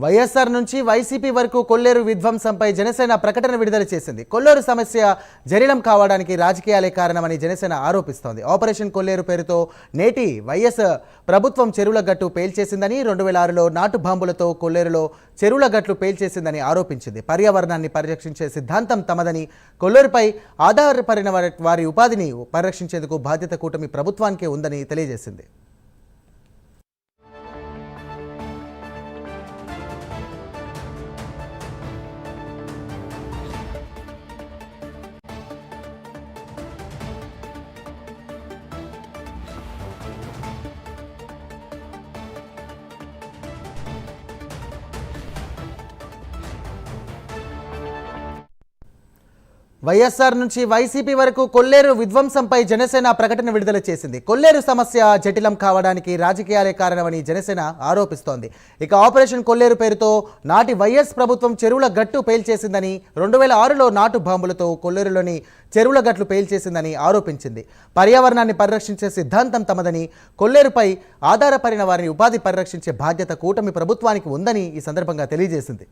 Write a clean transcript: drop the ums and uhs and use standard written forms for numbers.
వైఎస్ఆర్ నుంచి వైసీపీ వరకు కొల్లేరు విధ్వంసంపై జనసేన ప్రకటన విడుదల చేసింది. కొల్లేరు సమస్య జరిలం కావడానికి రాజకీయాలే కారణమని జనసేన ఆరోపిస్తోంది. ఆపరేషన్ కొల్లేరు పేరుతో నేటి వైఎస్ ప్రభుత్వం చెరువుల గట్టు పేల్చేసిందని, 2006లో నాటు బాంబులతో కొల్లేరులో చెరువుల గట్లు పేల్చేసిందని ఆరోపించింది. పర్యావరణాన్ని పరిరక్షించే సిద్ధాంతం తమదని, కొల్లేరుపై ఆధారపడిన వారి ఉపాధిని పరిరక్షించేందుకు బాధ్యత కూటమి ప్రభుత్వానికే ఉందని తెలియజేసింది. వైఎస్ఆర్ నుంచి వైసీపీ వరకు కొల్లేరు విధ్వంసంపై జనసేన ప్రకటన విడుదల చేసింది. కొల్లేరు సమస్య జటిలం కావడానికి రాజకీయాలే కారణమని జనసేన ఆరోపిస్తోంది. ఇక ఆపరేషన్ కొల్లేరు పేరుతో నాటి వైఎస్ ప్రభుత్వం చెరువుల గట్టు పేల్చేసిందని, 2006లో నాటు బాంబులతో కొల్లేరులోని చెరువుల గట్లు పేల్చేసిందని ఆరోపించింది. పర్యావరణాన్ని పరిరక్షించే సిద్ధాంతం తమదని, కొల్లేరుపై ఆధారపడిన వారిని ఉపాధి పరిరక్షించే బాధ్యత కూటమి ప్రభుత్వానికి ఉందని ఈ సందర్భంగా తెలియజేసింది.